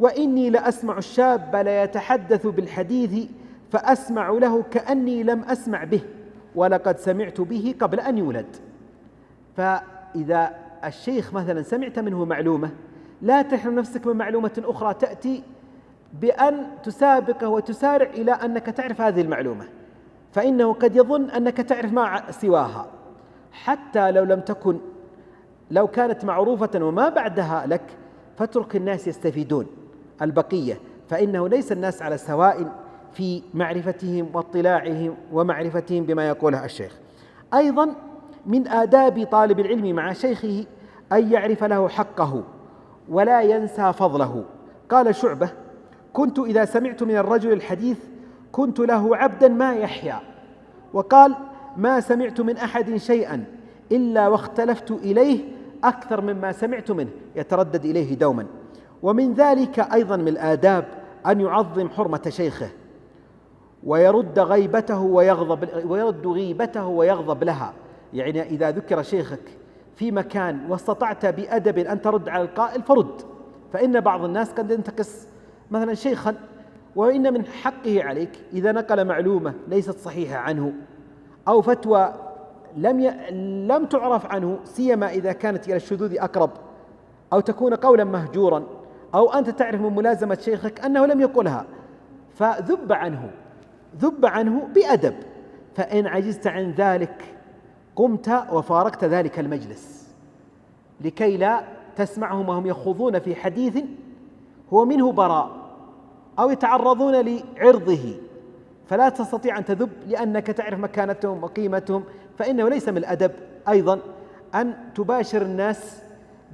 وإني لأسمع الشاب لا يتحدث بالحديث فأسمع له كأني لم أسمع به ولقد سمعت به قبل أن يولد. فإذا الشيخ مثلا سمعت منه معلومة، لا تحرم نفسك من معلومة أخرى تأتي بأن تسابقه وتسارع إلى أنك تعرف هذه المعلومة، فإنه قد يظن أنك تعرف ما سواها، حتى لو كانت معروفة وما بعدها لك، فاترك الناس يستفيدون البقية، فإنه ليس الناس على سواء في معرفتهم واطلاعهم ومعرفتهم بما يقوله الشيخ. أيضا من آداب طالب العلم مع شيخه أن يعرف له حقه ولا ينسى فضله. قال شعبة: كنت إذا سمعت من الرجل الحديث كنت له عبدا ما يحيا. وقال: ما سمعت من أحد شيئا إلا واختلفت إليه أكثر مما سمعت منه، يتردد إليه دوما. ومن ذلك أيضا من الآداب أن يعظم حرمة شيخه ويرد غيبته ويغضب لها. يعني إذا ذكر شيخك في مكان واستطعت بأدب أن ترد على القائل فرد، فإن بعض الناس قد ينتقص مثلا شيخا، وإن من حقه عليك إذا نقل معلومة ليست صحيحة عنه أو فتوى لم تعرف عنه، سيما إذا كانت إلى الشذوذ أقرب، أو تكون قولا مهجورا، أو أنت تعرف من ملازمة شيخك أنه لم يقلها، فذب عنه بأدب. فإن عجزت عن ذلك قمت وفارقت ذلك المجلس لكي لا تسمعهم وهم يخوضون في حديث هو منه براء أو يتعرضون لعرضه، فلا تستطيع أن تذب لأنك تعرف مكانتهم وقيمتهم. فإنه ليس من الأدب أيضا أن تباشر الناس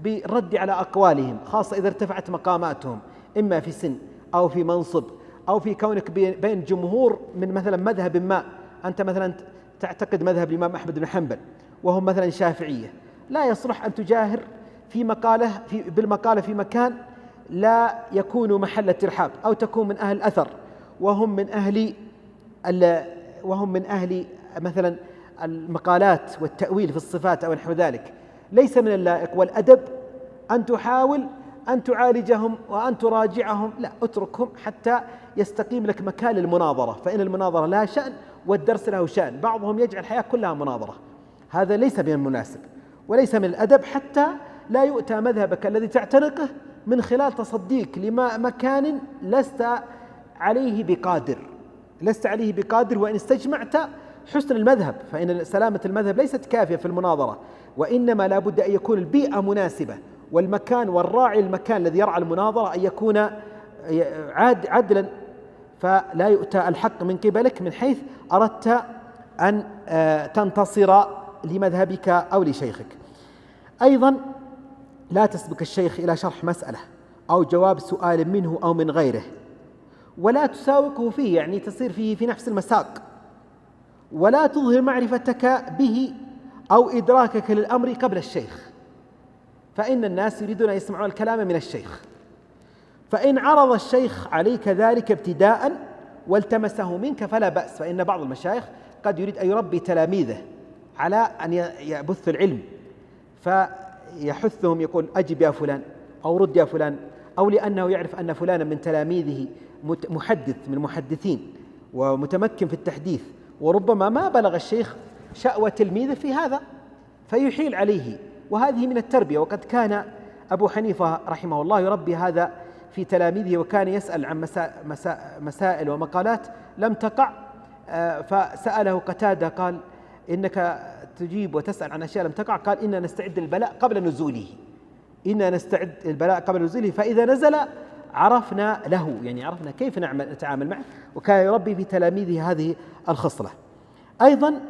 بالرد على أقوالهم، خاصة إذا ارتفعت مقاماتهم إما في سن أو في منصب أو في كونك بين جمهور من مثلا مذهب ما. أنت مثلا تعتقد مذهب الإمام أحمد بن حنبل وهم مثلا شافعية، لا يصلح أن تجاهر بالمقالة في مكان لا يكون محل ترحاب، أو تكون من أهل الأثر وهم من أهل مثلا المقالات والتأويل في الصفات أو نحو ذلك. ليس من اللائق والأدب أن تحاول أن تعالجهم وأن تراجعهم، لا، اتركهم حتى يستقيم لك مكان للمناظرة، فإن المناظرة لها شأن والدرس له شأن. بعضهم يجعل الحياة كلها مناظرة، هذا ليس من المناسب وليس من الأدب، حتى لا يؤتى مذهبك الذي تعتنقه من خلال تصديق لمكان لست عليه بقادر، وإن استجمعت حسن المذهب، فإن سلامة المذهب ليست كافية في المناظرة، وإنما لا بد أن يكون البيئة مناسبة، والمكان والراعي المكان الذي يرعى المناظرة أن يكون عدلا، فلا يؤتى الحق من قبلك من حيث أردت أن تنتصر لمذهبك أو لشيخك. أيضا لا تسبق الشيخ إلى شرح مسألة أو جواب سؤال منه أو من غيره، ولا تساوقه فيه، يعني تصير فيه في نفس المساق، ولا تظهر معرفتك به أو إدراكك للأمر قبل الشيخ، فإن الناس يريدون أن يسمعون الكلام من الشيخ. فإن عرض الشيخ عليك ذلك ابتداء والتمسه منك فلا بأس، فإن بعض المشايخ قد يريد أن يربي تلاميذه على أن يبث العلم، فيحثهم يقول أجب يا فلان أو رد يا فلان، أو لأنه يعرف أن فلانا من تلاميذه محدث من المحدثين ومتمكن في التحديث، وربما ما بلغ الشيخ شأوى تلميذه في هذا فيحيل عليه، وهذه من التربية. وقد كان أبو حنيفة رحمه الله يربي هذا في تلاميذه، وكان يسأل عن مسائل ومقالات لم تقع، فسأله قتادة قال إنك تجيب وتسأل عن أشياء لم تقع، قال إنا نستعد البلاء قبل نزوله، فإذا نزل عرفنا له، يعني عرفنا كيف نتعامل معه. وكان يربي في تلاميذه هذه الخصلة. أيضا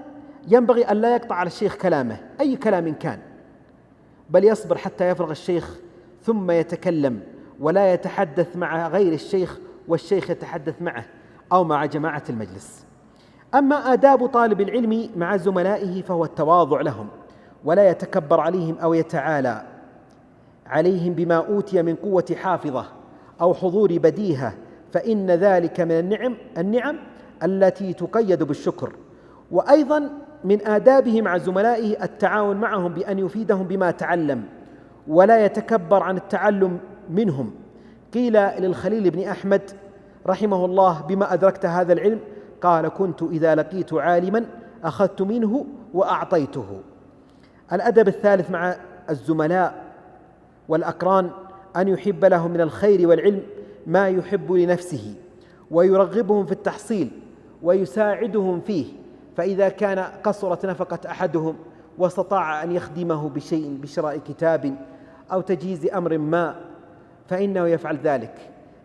ينبغي أن لا يقطع على الشيخ كلامه أي كلام كان، بل يصبر حتى يفرغ الشيخ ثم يتكلم، ولا يتحدث مع غير الشيخ والشيخ يتحدث معه أو مع جماعة المجلس. أما آداب طالب العلم مع زملائه فهو التواضع لهم، ولا يتكبر عليهم أو يتعالى عليهم بما أوتي من قوة حافظة أو حضور بديهة، فإن ذلك من النعم التي تقيد بالشكر. وأيضا من آدابه مع زملائه التعاون معهم بأن يفيدهم بما تعلم، ولا يتكبر عن التعلم منهم. قيل للخليل بن أحمد رحمه الله بما أدركت هذا العلم؟ قال كنت إذا لقيت عالما أخذت منه وأعطيته. الأدب الثالث مع الزملاء والأقران أن يحب لهم من الخير والعلم ما يحب لنفسه، ويرغبهم في التحصيل ويساعدهم فيه، فإذا كان قصرت نفقة أحدهم واستطاع أن يخدمه بشيء بشراء كتاب أو تجهيز أمر ما فإنه يفعل ذلك.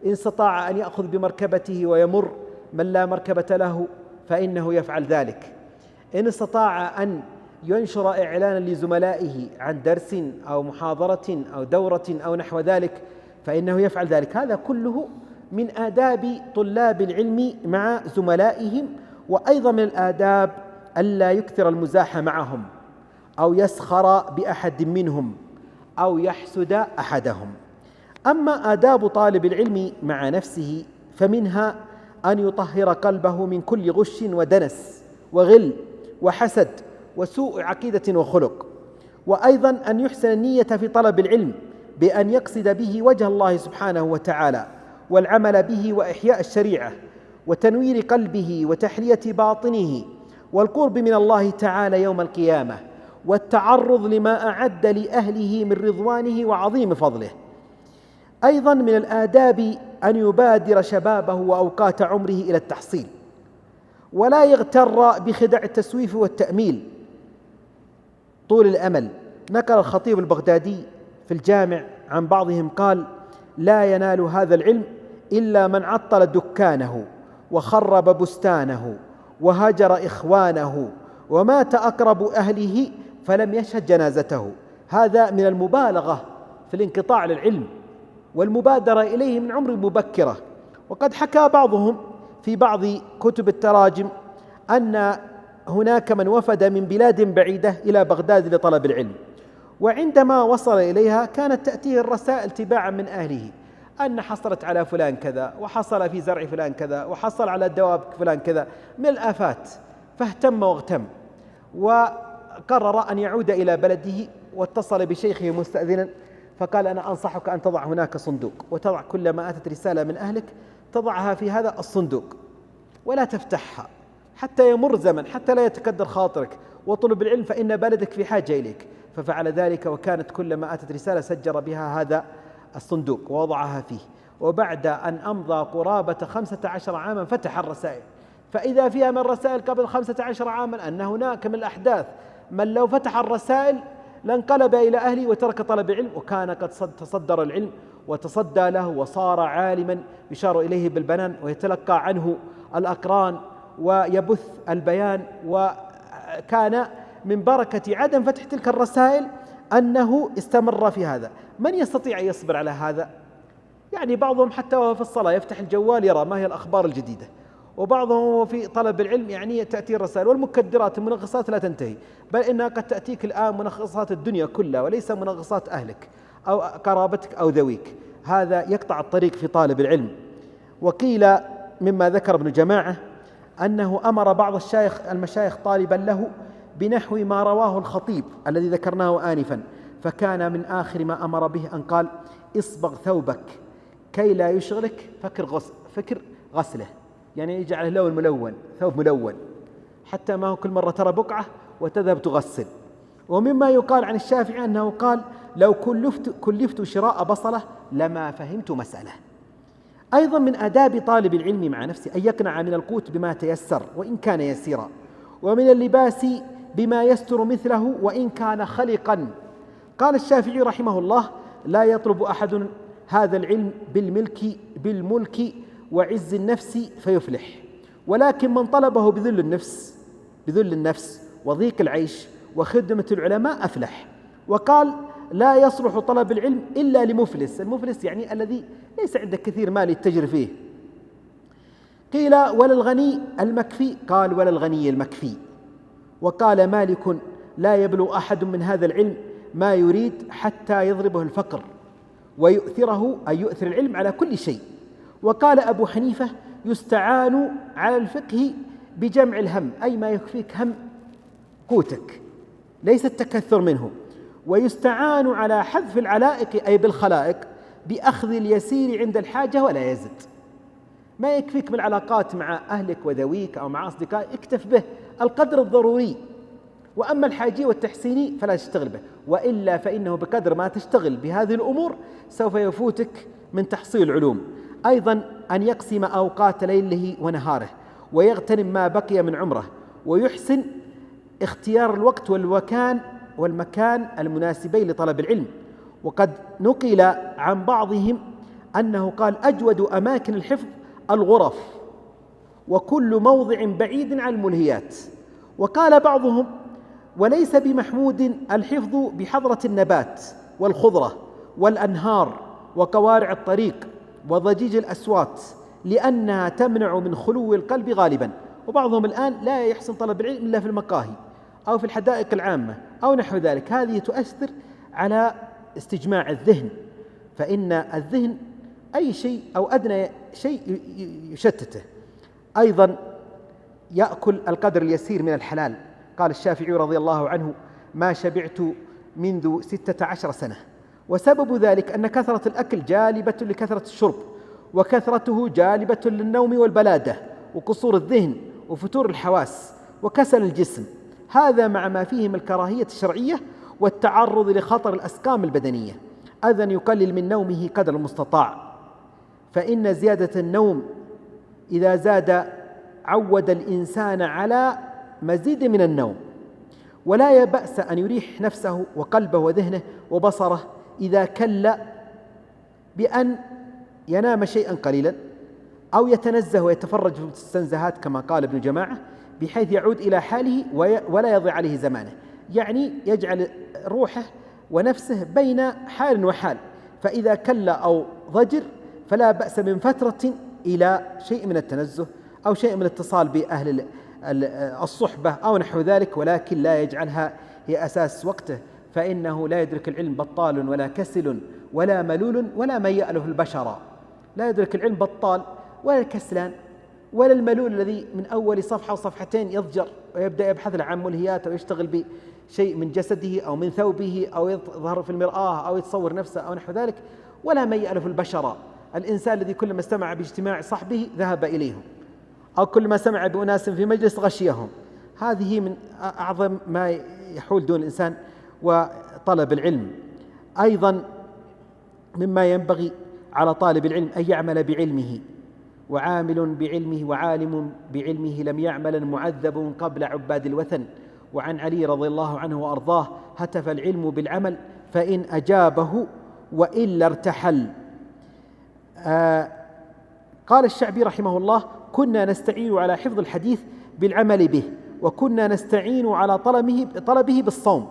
إن استطاع أن يأخذ بمركبته ويمر من لا مركبة له فإنه يفعل ذلك. إن استطاع أن ينشر إعلانا لزملائه عن درس أو محاضرة أو دورة أو نحو ذلك فإنه يفعل ذلك. هذا كله من آداب طلاب العلم مع زملائهم. وأيضا من الآداب ألا يكثر المزاح معهم أو يسخر بأحد منهم أو يحسد أحدهم. أما آداب طالب العلم مع نفسه فمنها أن يطهر قلبه من كل غش ودنس وغل وحسد وسوء عقيدة وخلق. وأيضا أن يحسن النية في طلب العلم بأن يقصد به وجه الله سبحانه وتعالى والعمل به وإحياء الشريعة وتنوير قلبه وتحلية باطنه والقرب من الله تعالى يوم القيامة والتعرض لما أعد لأهله من رضوانه وعظيم فضله. أيضا من الآداب أن يبادر شبابه وأوقات عمره إلى التحصيل ولا يغتر بخدع التسويف والتأميل طول الأمل. نقل الخطيب البغدادي في الجامع عن بعضهم قال: لا ينال هذا العلم إلا من عطل دكانه وخرب بستانه وهجر إخوانه ومات أقرب أهله فلم يشهد جنازته. هذا من المبالغة في الانقطاع للعلم والمبادرة إليه من عمر مبكرة. وقد حكى بعضهم في بعض كتب التراجم أن هناك من وفد من بلاد بعيدة إلى بغداد لطلب العلم، وعندما وصل إليها كانت تأتيه الرسائل تباعا من أهله أن حصلت على فلان كذا، وحصل في زرع فلان كذا، وحصل على دواب فلان كذا من الآفات، فاهتم واغتم وقرر أن يعود إلى بلده، واتصل بشيخه مستأذنا فقال: أنا أنصحك أن تضع هناك صندوق، وتضع كلما أتت رسالة من أهلك تضعها في هذا الصندوق ولا تفتحها حتى يمر زمن، حتى لا يتكدر خاطرك، وطلب العلم فإن بلدك في حاجة إليك. ففعل ذلك، وكانت كلما أتت رسالة سجر بها هذا الصندوق ووضعها فيه. وبعد أن أمضى قرابة 15 عاما فتح الرسائل، فإذا فيها من الرسائل قبل 15 عاما أن هناك من الأحداث من لو فتح الرسائل لانقلب إلى أهله وترك طلب العلم، وكان قد تصدر العلم وتصدى له وصار عالما يشار إليه بالبنان ويتلقى عنه الأقران ويبث البيان. وكان من بركة عدم فتح تلك الرسائل أنه استمر في هذا. من يستطيع أن يصبر على هذا؟ يعني بعضهم حتى وهو في الصلاة يفتح الجوال يرى ما هي الأخبار الجديدة، وبعضهم في طلب العلم يعني تأتي الرسائل، والمكدرات المنغصات لا تنتهي، بل إنها قد تأتيك الآن منغصات الدنيا كلها وليس منغصات أهلك أو قرابتك أو ذويك. هذا يقطع الطريق في طالب العلم. وقيل مما ذكر ابن جماعة أنه أمر بعض المشايخ طالبا له بنحو ما رواه الخطيب الذي ذكرناه آنفا، فكان من آخر ما أمر به أن قال: اصبغ ثوبك كي لا يشغلك فكر غسله، يعني يجعله لون ملون، ثوب ملون، حتى ما هو كل مرة ترى بقعة وتذهب تغسل. ومما يقال عن الشافعي أنه قال: لو كلفت شراء بصلة لما فهمت مسألة. أيضا من آداب طالب العلم مع نفسه أن يقنع من القوت بما تيسر وإن كان يسيرا، ومن اللباس بما يستر مثله وإن كان خلقا. قال الشافعي رحمه الله: لا يطلب أحد هذا العلم بالملك وعز النفس فيفلح، ولكن من طلبه بذل النفس وضيق العيش وخدمة العلماء أفلح. وقال: لا يصلح طلب العلم إلا لمفلس. المفلس يعني الذي ليس عنده كثير مال يتجر فيه. قيل: ولا الغني المكفي؟ قال: ولا الغني المكفي. وقال مالك: لا يبلغ أحد من هذا العلم ما يريد حتى يضربه الفقر ويؤثره، أي يؤثر العلم على كل شيء. وقال أبو حنيفة: يستعان على الفقه بجمع الهم، أي ما يكفيك هم قوتك ليس التكثر منه. ويستعان على حذف العلائق، أي بالخلائق، بأخذ اليسير عند الحاجة ولا يزد. ما يكفيك من العلاقات مع أهلك وذويك أو مع أصدقائك، اكتف به القدر الضروري، وأما الحاجي والتحسيني فلا تشتغل به، وإلا فإنه بقدر ما تشتغل بهذه الأمور سوف يفوتك من تحصيل العلوم. أيضا أن يقسم أوقات ليله ونهاره ويغتنم ما بقي من عمره، ويحسن اختيار الوقت والمكان المناسبين لطلب العلم. وقد نقل عن بعضهم أنه قال: أجود أماكن الحفظ الغرف، وكل موضع بعيد عن الملهيات. وقال بعضهم: وليس بمحمود الحفظ بحضرة النبات والخضرة والأنهار وقوارع الطريق وضجيج الأصوات، لأنها تمنع من خلو القلب غالبا. وبعضهم الآن لا يحسن طلب العلم إلا في المقاهي أو في الحدائق العامة أو نحو ذلك. هذه تؤثر على استجماع الذهن، فإن الذهن أي شيء أو أدنى شيء يشتته. أيضا يأكل القدر اليسير من الحلال. قال الشافعي رضي الله عنه: ما شبعت منذ 16 سنة. وسبب ذلك أن كثرة الأكل جالبة لكثرة الشرب، وكثرته جالبة للنوم والبلادة وقصور الذهن وفتور الحواس وكسل الجسم. هذا مع ما فيه من الكراهية الشرعية والتعرض لخطر الأسقام البدنية. أذن يقلل من نومه قدر المستطاع، فإن زيادة النوم إذا زاد عود الإنسان على مزيد من النوم. ولا بأس أن يريح نفسه وقلبه وذهنه وبصره إذا كل بأن ينام شيئا قليلا أو يتنزه ويتفرج في المستنزهات كما قال ابن جماعة، بحيث يعود إلى حاله ولا يضيع عليه زمانه، يعني يجعل روحه ونفسه بين حال وحال، فإذا كل أو ضجر فلا بأس من فترة إلى شيء من التنزه أو شيء من الاتصال بأهل الصحبة أو نحو ذلك، ولكن لا يجعلها هي أساس وقته، فإنه لا يدرك العلم بطال ولا كسل ولا ملول ولا من يألف البشر. لا يدرك العلم بطال ولا الكسلان ولا الملول الذي من أول صفحة وصفحتين يضجر ويبدأ يبحث عن ملهيات أو يشتغل بشيء من جسده أو من ثوبه أو يظهر في المرآة أو يتصور نفسه أو نحو ذلك، ولا من يألف البشر، الإنسان الذي كلما استمع باجتماع صحبه ذهب إليهم، أو كلما سمع بأناس في مجلس غشيهم. هذه من أعظم ما يحول دون الإنسان وطلب العلم. أيضا مما ينبغي على طالب العلم أن يعمل بعلمه، وعامل بعلمه وعالم بعلمه لم يعمل معذب قبل عباد الوثن. وعن علي رضي الله عنه وأرضاه: هتف العلم بالعمل فإن أجابه وإلا ارتحل. قال الشعبي رحمه الله: كنا نستعين على حفظ الحديث بالعمل به، وكنا نستعين على طلبه بالصوم.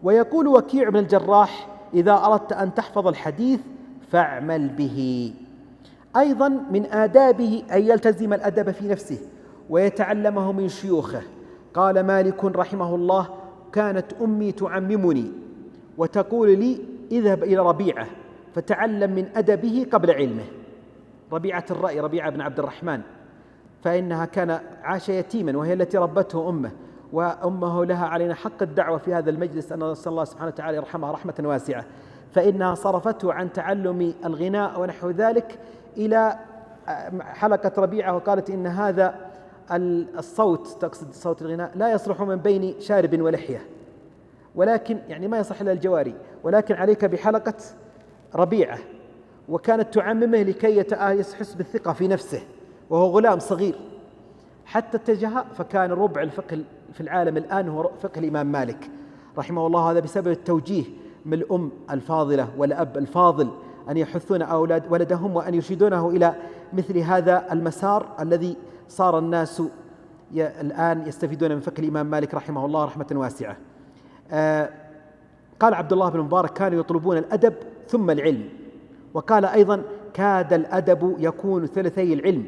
ويقول وكيع بن الجراح: إذا أردت أن تحفظ الحديث فاعمل به. أيضا من آدابه أن يلتزم الأدب في نفسه ويتعلمه من شيوخه. قال مالك رحمه الله: كانت أمي تعممني وتقول لي: اذهب إلى ربيعة فتعلم من أدبه قبل علمه. ربيعة الرأي، ربيعة بن عبد الرحمن، فإنها كان عاش يتيما وهي التي ربته أمه، وأمه لها علينا حق الدعوة في هذا المجلس أن نسأل الله سبحانه وتعالى يرحمها رحمة واسعة، فإنها صرفته عن تعلم الغناء ونحو ذلك إلى حلقة ربيعة، وقالت إن هذا الصوت، تقصد صوت الغناء، لا يصلح من بين شارب ولحية، ولكن يعني ما يصح إلى الجواري، ولكن عليك بحلقة ربيعة. وكانت تعممه لكي يحس بالثقة في نفسه وهو غلام صغير، حتى اتجه، فكان ربع الفقه في العالم الآن هو فقه الإمام مالك رحمه الله. هذا بسبب التوجيه من الأم الفاضلة والأب الفاضل أن يحثون ولدهم وأن يرشدونه إلى مثل هذا المسار الذي صار الناس الآن يستفيدون من فقه الإمام مالك رحمه الله رحمة واسعة. قال عبد الله بن مبارك: كانوا يطلبون الأدب ثم العلم. وقال أيضا: كاد الأدب يكون ثلثي العلم.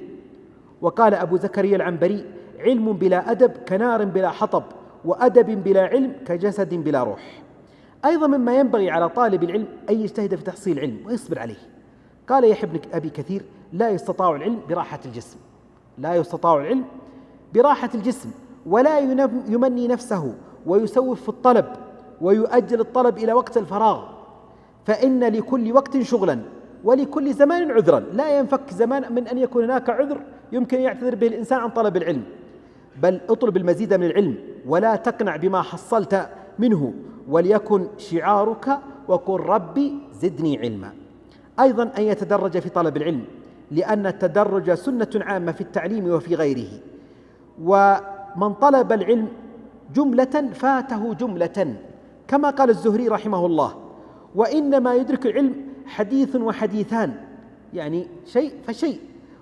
وقال أبو زكريا العنبري: علم بلا أدب كنار بلا حطب، وأدب بلا علم كجسد بلا روح. أيضا مما ينبغي على طالب العلم أن يجتهد في تحصيل العلم ويصبر عليه. قال يحيى بن أبي كثير: لا يستطاع العلم براحة الجسم، لا يستطاع العلم براحة الجسم، ولا يمني نفسه ويسوف في الطلب ويؤجل الطلب إلى وقت الفراغ، فإن لكل وقت شغلا ولكل زمان عذرا. لا ينفك زمان من أن يكون هناك عذر يمكن يعتذر به الإنسان عن طلب العلم، بل اطلب المزيد من العلم ولا تقنع بما حصلت منه، وليكن شعارك وقل ربي زدني علما. أيضا أن يتدرج في طلب العلم، لأن التدرج سنة عامة في التعليم وفي غيره، ومن طلب العلم جملة فاته جملة، كما قال الزهري رحمه الله: وإنما يدرك العلم حديث وحديثان، يعني شيء فشيء.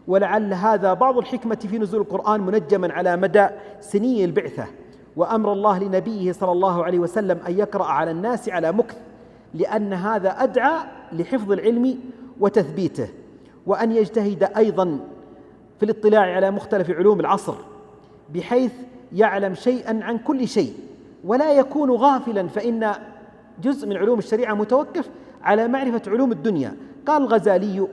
ولعل هذا بعض الحكمة في نزول القرآن منجما على مدى سنين البعثة، وأمر الله لنبيه صلى الله عليه وسلم أن يقرأ على الناس على مكث، لأن هذا أدعى لحفظ العلم وتثبيته. وأن يجتهد أيضا في الاطلاع على مختلف علوم العصر، بحيث يعلم شيئا عن كل شيء ولا يكون غافلا، فإن جزء من علوم الشريعة متوقف على معرفة علوم الدنيا. قال الغزالي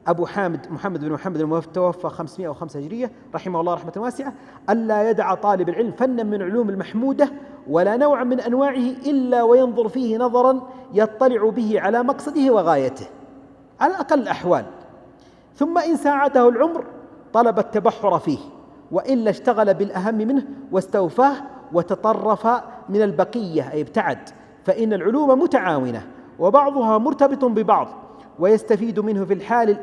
أبو حامد محمد بن محمد المتوفى 505 هجرية رحمه الله رحمة واسعة: ألا يدع طالب العلم فنا من علوم المحمودة ولا نوعا من أنواعه إلا وينظر فيه نظرا يطلع به على مقصده وغايته على أقل الأحوال، ثم إن ساعده العمر طلب التبحر فيه، وإلا اشتغل بالأهم منه واستوفاه وتطرف من البقية أي ابتعد، فإن العلوم متعاونة وبعضها مرتبط ببعض، ويستفيد منه في الحال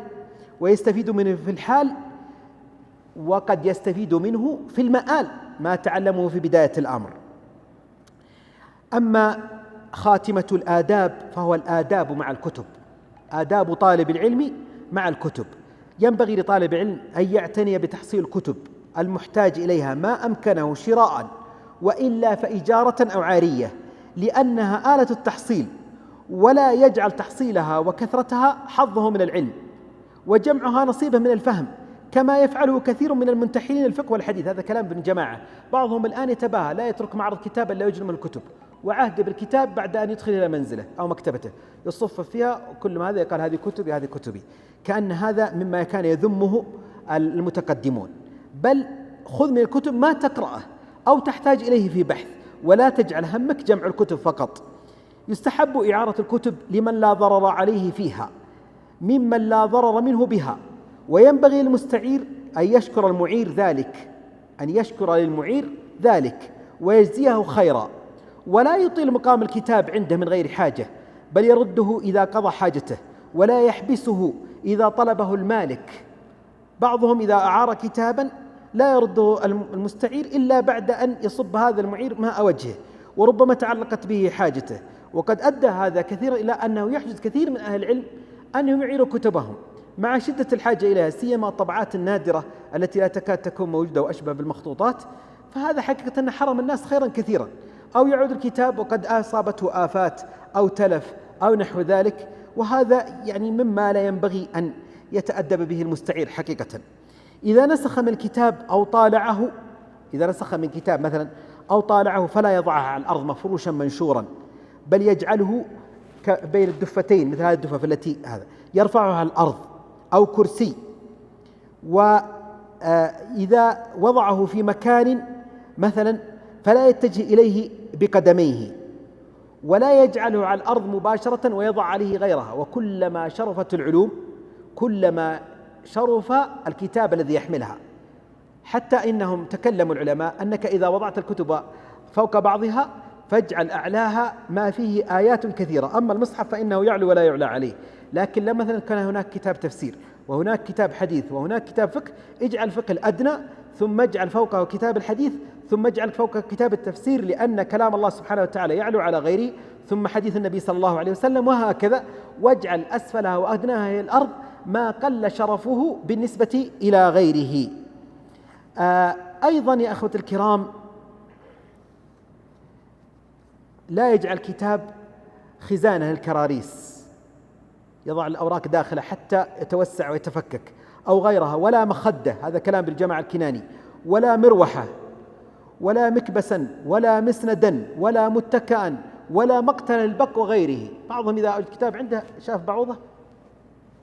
وقد يستفيد منه في المآل ما تعلمه في بداية الأمر. أما خاتمة الآداب فهو الآداب مع الكتب، آداب طالب العلم مع الكتب. ينبغي لطالب العلم أن يعتني بتحصيل الكتب المحتاج إليها ما أمكنه شراء، وإلا فإجارة أو عارية، لأنها آلة التحصيل، ولا يجعل تحصيلها وكثرتها حظه من العلم وجمعها نصيبه من الفهم، كما يفعله كثير من المنتحلين الفقه والحديث. هذا كلام ابن جماعة. بعضهم الآن يتباهى لا يترك معرض كتاب إلا يجرم الكتب، وعهد بالكتاب بعد أن يدخل إلى منزله أو مكتبته يصف فيها كل ما هذا، قال هذه كتبي هذه كتبي، كأن هذا مما كان يذمه المتقدمون. بل خذ من الكتب ما تقرأه أو تحتاج إليه في بحث، ولا تجعل همك جمع الكتب فقط. يستحب إعارة الكتب لمن لا ضرر عليه فيها ممن لا ضرر منه بها، وينبغي للمستعير أن يشكر المعير ذلك، أن يشكر للمعير ذلك ويجزيه خيرا، ولا يطيل مقام الكتاب عنده من غير حاجة، بل يرده إذا قضى حاجته، ولا يحبسه إذا طلبه المالك. بعضهم إذا أعار كتابا لا يرده المستعير إلا بعد أن يصب هذا المعير ماء وجهه، وربما تعلقت به حاجته. وقد أدى هذا كثيرا إلى أنه يحجز كثير من أهل العلم أنهم يعيروا كتبهم مع شدة الحاجة إليها، سيما الطبعات النادرة التي لا تكاد تكون موجودة وأشبه بالمخطوطات. فهذا حقيقة حرم الناس خيرا كثيرا. أو يعود الكتاب وقد أصابته آفات أو تلف أو نحو ذلك، وهذا يعني مما لا ينبغي أن يتأدب به المستعير حقيقة. إذا نسخ من الكتاب أو طالعه، إذا نسخ من كتاب مثلا أو طالعه فلا يضعه على الأرض مفروشا منشورا، بل يجعله بين الدفتين مثل هذه الدفة التي هذا يرفعها على الأرض أو كرسي. وإذا وضعه في مكان مثلا فلا يتجه إليه بقدميه، ولا يجعله على الأرض مباشرة ويضع عليه غيرها. وكلما شرفت العلوم كلما شرف الكتاب الذي يحملها، حتى إنهم تكلموا العلماء أنك إذا وضعت الكتب فوق بعضها فاجعل أعلاها ما فيه آيات كثيرة، أما المصحف فإنه يعلو ولا يعلى عليه. لكن لما مثلا كان هناك كتاب تفسير وهناك كتاب حديث وهناك كتاب فقه، اجعل الفقه الأدنى ثم اجعل فوقه كتاب الحديث ثم اجعل فوقه كتاب التفسير، لأن كلام الله سبحانه وتعالى يعلو على غيره، ثم حديث النبي صلى الله عليه وسلم، وهكذا. واجعل أسفلها وأدناها هي الأرض ما قل شرفه بالنسبة إلى غيره. أيضا يا أخوة الكرام، لا يجعل كتاب خزانة الكراريس يضع الأوراق داخله حتى يتوسع ويتفكك أو غيرها، ولا مخدة، هذا كلام بالجماعة الكناني، ولا مروحة ولا مكبسا ولا مسندا ولا متكئا ولا مقتل البق وغيره. بعضهم إذا الكتاب عنده شاف بعوضة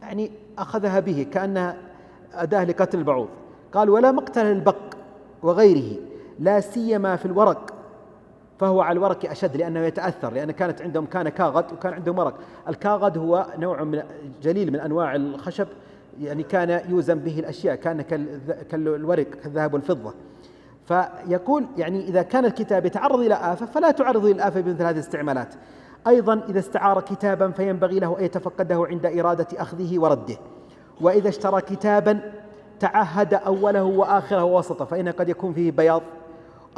يعني أخذها به كأنها أداة لقتل البعوض. قال ولا مقتل البق وغيره، لا سيما في الورق، فهو على الورق أشد لأنه يتأثر، لأن كانت عندهم كان كاغد وكان عندهم ورق. الكاغد هو نوع من جليل من أنواع الخشب، يعني كان يوزن به الأشياء، كان كالورق كالذهب والفضة. فيقول يعني إذا كان الكتاب يتعرض إلى آفة فلا تعرض للآفة بمثل هذه الاستعمالات. أيضا إذا استعار كتابا فينبغي له أن يتفقده عند إرادة أخذه ورده. وإذا اشترى كتابا تعهد أوله وآخره ووسطه، فإنه قد يكون فيه بياض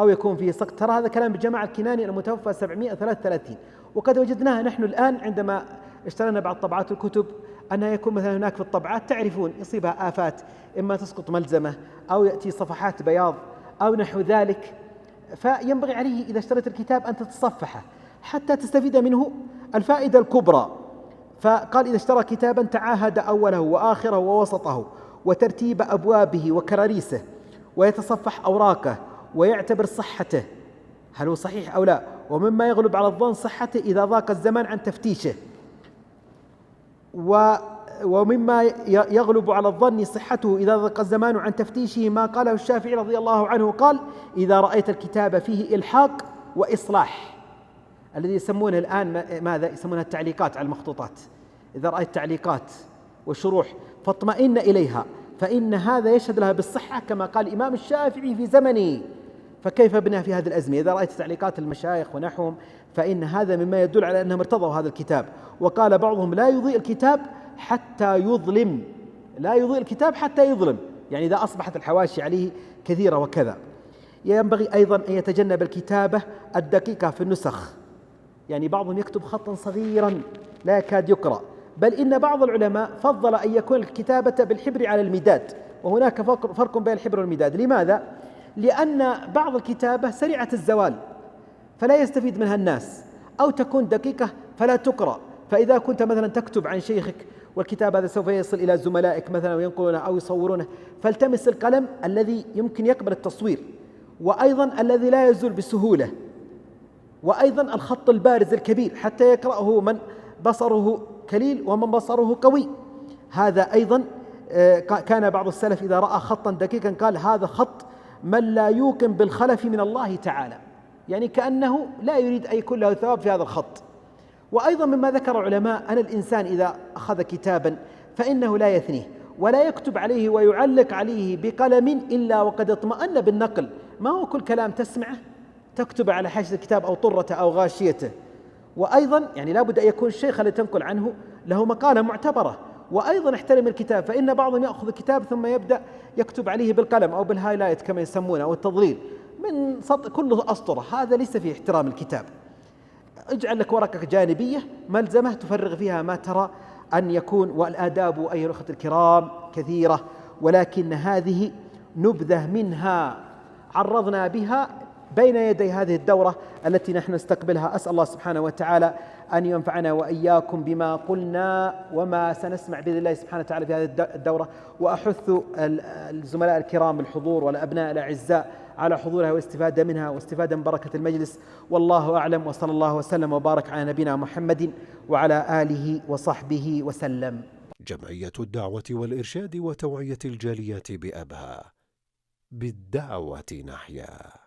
أو يكون فيه سقط. ترى هذا كلام بالجماعة الكناني المتوفى 733، وقد وجدناها نحن الآن عندما اشترينا بعض طبعات الكتب أنها يكون مثلا هناك في الطبعات تعرفون يصيبها آفات، إما تسقط ملزمة أو يأتي صفحات بياض أو نحو ذلك. فينبغي عليه إذا اشتريت الكتاب أن تتصفحه حتى تستفيد منه الفائدة الكبرى. فقال إذا اشترى كتابا تعاهد أوله وآخره ووسطه وترتيب أبوابه وكراريسه، ويتصفح أوراقه ويعتبر صحته هل هو صحيح أو لا، ومما يغلب على الظن صحته إذا ضاق الزمان عن تفتيشه، ومما يغلب على الظن صحته إذا ضاق الزمان عن تفتيشه ما قاله الشافعي رضي الله عنه، قال إذا رأيت الكتاب فيه إلحاق وإصلاح، الذي يسمونه الآن ماذا يسمونها التعليقات على المخطوطات. إذا رأيت تعليقات وشروح فاطمئن إليها، فإن هذا يشهد لها بالصحة كما قال الإمام الشافعي في زمنه، فكيف بنا في هذه الأزمة؟ إذا رأيت تعليقات المشايخ ونحوهم فإن هذا مما يدل على أنهم ارتضوا هذا الكتاب. وقال بعضهم لا يضيء الكتاب حتى يظلم، لا يضيء الكتاب حتى يظلم، يعني إذا أصبحت الحواشي عليه كثيرة وكذا. ينبغي أيضا أن يتجنب الكتابة الدقيقة في النسخ، يعني بعضهم يكتب خطا صغيرا لا يكاد يقرأ، بل إن بعض العلماء فضل أن يكون الكتابة بالحبر على المداد، وهناك فرق بين الحبر والمداد. لماذا؟ لأن بعض الكتابة سريعة الزوال فلا يستفيد منها الناس، أو تكون دقيقة فلا تقرأ. فإذا كنت مثلا تكتب عن شيخك والكتاب هذا سوف يصل إلى زملائك مثلا وينقلونه أو يصورونه، فالتمس القلم الذي يمكن يقبل التصوير، وأيضا الذي لا يزول بسهولة، وأيضا الخط البارز الكبير حتى يقرأه من بصره كليل ومن بصره قوي. هذا أيضا كان بعض السلف إذا رأى خطا دقيقا قال هذا خط من لا يوقن بالخلف من الله تعالى، يعني كأنه لا يريد أن يكون له ثواب في هذا الخط. وأيضا مما ذكر العلماء أن الإنسان إذا أخذ كتابا فإنه لا يثنيه ولا يكتب عليه ويعلق عليه بقلم إلا وقد اطمأن بالنقل. ما هو كل كلام تسمعه تكتب على حاشية الكتاب أو طرته أو غاشيته. وأيضا يعني لا بد أن يكون الشيخ الذي تنقل عنه له مقالة معتبرة. وأيضا احترم الكتاب، فإن بعضهم يأخذ الكتاب ثم يبدأ يكتب عليه بالقلم أو بالهايلايت كما يسمونه أو التضليل من كله أسطرة. هذا ليس فيه احترام الكتاب. اجعل لك ورقة جانبية ملزمة تفرغ فيها ما ترى أن يكون. والآداب أيها الأخوة الكرام كثيرة، ولكن هذه نبذة منها عرضنا بها بين يدي هذه الدورة التي نحن نستقبلها. أسأل الله سبحانه وتعالى أن ينفعنا وإياكم بما قلنا وما سنسمع بإذن الله سبحانه وتعالى في هذه الدورة. وأحث الزملاء الكرام الحضور والأبناء الأعزاء على حضورها والاستفادة منها واستفادة من بركة المجلس. والله أعلم، وصلى الله وسلم وبارك على نبينا محمد وعلى آله وصحبه وسلم. جمعية الدعوة والإرشاد وتوعية الجاليات بأبها، بالدعوة نحيا.